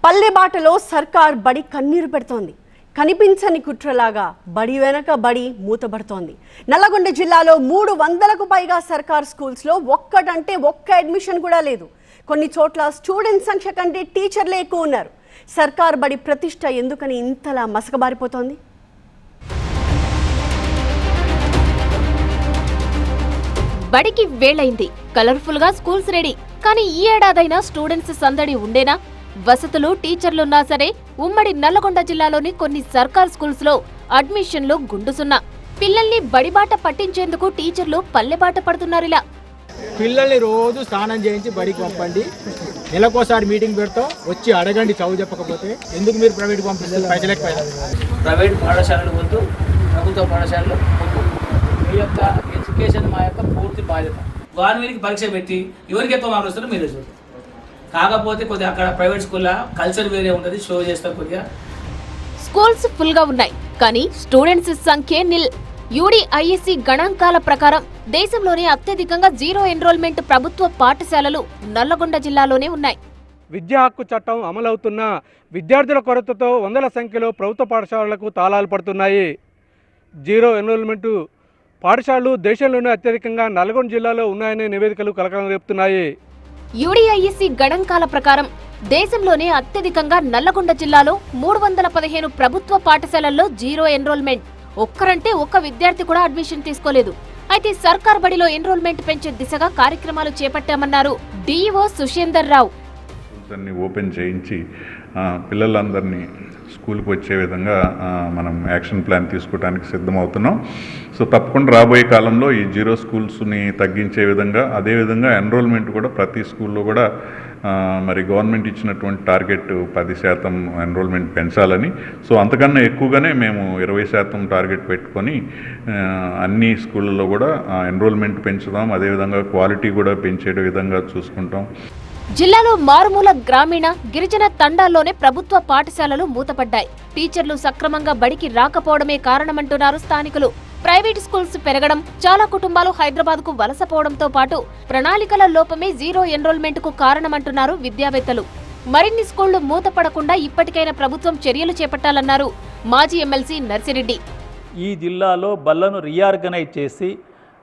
పల్లె బాటలో సర్కార్ బడి కన్నీరు పెడుతోంది. కనిపించని కుట్రలాగా బడి వెనక బడి మూతబడుతోంది. నల్లగొండ జిల్లాలో 300కు పైగా సర్కార్ స్కూల్స్లో ఒక్కటంటే ఒక్క అడ్మిషన్ కూడా లేదు. కొన్ని చోట్ల స్టూడెంట్ సంఖ్య కంటే టీచర్లే ఎక్కువ ఉన్నారు. సర్కార్ బడి ప్రతిష్ట ఎందుకని ఇంతలా మసకబారిపోతోంది? బడికి వేళైంది. కలర్ఫుల్ గా స్కూల్స్ రెడీ. కానీ ఈ ఏడాదైనా స్టూడెంట్స్ సందడి ఉండేనా? వసతులు, టీచర్లున్నా సరే ఉమ్మడి నల్లగొండ జిల్లాలోని కొన్ని సర్కార్ స్కూల్స్ లో అడ్మిషన్లు గుండుసున్నా. పిల్లల్ని బడిబాట పట్టించేందుకు టీచర్లు పల్లెబాట పడుతున్నారిలా. పిల్లల్ని రోజు స్నానం చేయించి బడికి పంపండి, నెలకోసారి మీటింగ్ పెడతాం, వచ్చి అడగండి. చదువు చెప్పకపోతే ఎందుకు మీరు ప్రైవేట్ పంపిస్తారు? పైసలేకపోయినా ప్రైవేట్ పాఠశాలలు వద్దు, ప్రభుత్వ పాఠశాలలు వద్దు. మీ యొక్క ఎడ్యుకేషన్ మా యొక్క పూర్తి బాధ్యత. గవర్నమెంట్కి పరీక్ష పెట్టి ఎవరికి ఎక్కువ మార్కులు వస్తారో మీరే చూడండి. కాకపోతే కొద్దిగా అక్కడ ప్రైవేట్ స్కూల్లో కల్చర్ వేరే ఉంటుంది, షో చేస్తారు. కొద్దిగా స్కూల్స్ ఫుల్ గా ఉన్నాయి, కానీ స్టూడెంట్స్ సంఖ్య నిల్. UDISC గణాంకాల ప్రకారం దేశంలోనే అత్యధికంగా జీరో ఎన్రోల్మెంట్ ప్రభుత్వ పాఠశాలలు నల్లగొండ జిల్లాలోనే ఉన్నాయి. విద్యా హక్కు చట్టం అమలవుతున్న విద్యార్థుల కొరతతో వందల సంఖ్యలో ప్రభుత్వ పాఠశాలలకు తాళాలు పడుతున్నాయి. జీరో ఎన్రోల్మెంట్ పాఠశాలలు దేశంలోనే అత్యధికంగా నల్గొండ జిల్లాలో ఉన్నాయనే నివేదికలు కలకలం రేపుతున్నాయి. UDISC గణాంకాల ప్రకారం దేశంలోనే అత్యధికంగా నల్లగొండ జిల్లాలో 315 ప్రభుత్వ పాఠశాలల్లో జీరో ఎన్రోల్మెంట్. ఒక్కరంటే ఒక్క విద్యార్థి కూడా అడ్మిషన్ తీసుకోలేదు. అయితే సర్కార్ బడిలో ఎన్రోల్మెంట్ పెంచే దిశగా కార్యక్రమాలు చేపట్టామన్నారు DEO సుషేందర్ రావు. ఓపెన్ చేయించి పిల్లలందరినీ స్కూల్కి వచ్చే విధంగా మనం యాక్షన్ ప్లాన్ తీసుకోవడానికి సిద్ధమవుతున్నాం. సో తప్పకుండా రాబోయే కాలంలో ఈ జీరో స్కూల్స్ని తగ్గించే విధంగా, అదేవిధంగా ఎన్రోల్మెంట్ కూడా ప్రతి స్కూల్లో కూడా మరి గవర్నమెంట్ ఇచ్చినటువంటి టార్గెట్ 10% ఎన్రోల్మెంట్ పెంచాలని. సో అంతకన్నా ఎక్కువగానే మేము 20% టార్గెట్ పెట్టుకొని అన్ని స్కూళ్ళల్లో కూడా ఎన్రోల్మెంట్ పెంచుదాం, అదేవిధంగా క్వాలిటీ కూడా పెంచే విధంగా చూసుకుంటాం. జిల్లాలో మారుమూల గ్రామీణ, గిరిజన తండాల్లోనే ప్రభుత్వ పాఠశాలలు మూతపడ్డాయి. టీచర్లు సక్రమంగా బడికి రాకపోవడమే కారణమంటున్నారు స్థానికులు. ప్రైవేట్ స్కూల్స్ పెరగడం, చాలా కుటుంబాలు హైదరాబాద్కు వలసపోవడంతో పాటు ప్రణాళికల లోపమే జీరో ఎన్రోల్మెంట్ కు కారణమంటున్నారు విద్యావేత్తలు. మరిన్ని స్కూళ్లు మూతపడకుండా ఇప్పటికైనా ప్రభుత్వం చర్యలు చేపట్టాలన్నారు మాజీ ఎమ్మెల్సీ నర్సిరెడ్డి. ఈ జిల్లాలో బళ్లను రీఆర్గనైజ్ చేసి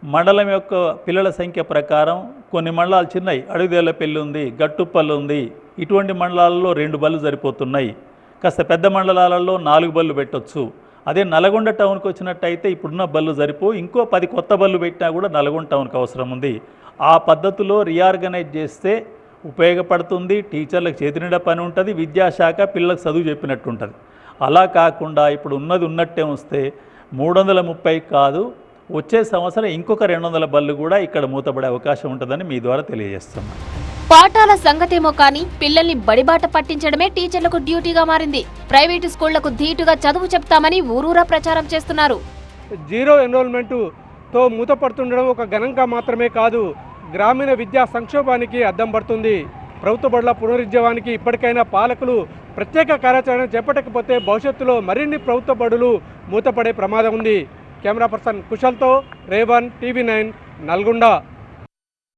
మండలం యొక్క పిల్లల సంఖ్య ప్రకారం కొన్ని మండలాలు చిన్నవి, అడుగుదేళ్లపల్లి ఉంది, గట్టుపల్లి ఉంది, ఇటువంటి మండలాల్లో 2 బళ్ళు సరిపోతున్నాయి. కాస్త పెద్ద మండలాలలో 4 బళ్ళు పెట్టొచ్చు. అదే నల్గొండ టౌన్కి వచ్చినట్టయితే ఇప్పుడున్న బళ్ళు సరిపో, ఇంకో 10 కొత్త బళ్ళు పెట్టినా కూడా నల్గొండ టౌన్కి అవసరం ఉంది. ఆ పద్ధతిలో రీఆర్గనైజ్ చేస్తే ఉపయోగపడుతుంది. టీచర్లకు చేతినిండా పని ఉంటుంది, విద్యాశాఖ పిల్లలకు చదువు చెప్పినట్టు ఉంటుంది. అలా కాకుండా ఇప్పుడు ఉన్నది ఉన్నట్టే వస్తే 330 కాదు, వచ్చే సంవత్సరం ఇంకొక 200 బళ్ళు కూడా ఇక్కడ మూతపడే అవకాశం ఉంటుందని మీ ద్వారా తెలియజేస్తున్నాను. పాఠాల సంగతేమో కానీ పిల్లల్ని బడిబాట పట్టించడమే టీచర్లకు డ్యూటీగా మారింది. ప్రైవేటు స్కూళ్లకు ధీటుగా చదువు చెప్తామని ఊరూరా ప్రచారం చేస్తున్నారు. జీరో ఎన్రోల్మెంట్తో మూతపడుతుండడం ఒక గణంగా మాత్రమే కాదు, గ్రామీణ విద్యా సంక్షోభానికి అద్దం పడుతుంది. ప్రభుత్వ బడుల పునరుజ్జీవానికి ఇప్పటికైనా పాలకులు ప్రత్యేక కార్యాచరణ చేపట్టకపోతే భవిష్యత్తులో మరిన్ని ప్రభుత్వ బడులు మూతపడే ప్రమాదం ఉంది. Camera person కుశల్తో Revan, TV9 Nalgonda.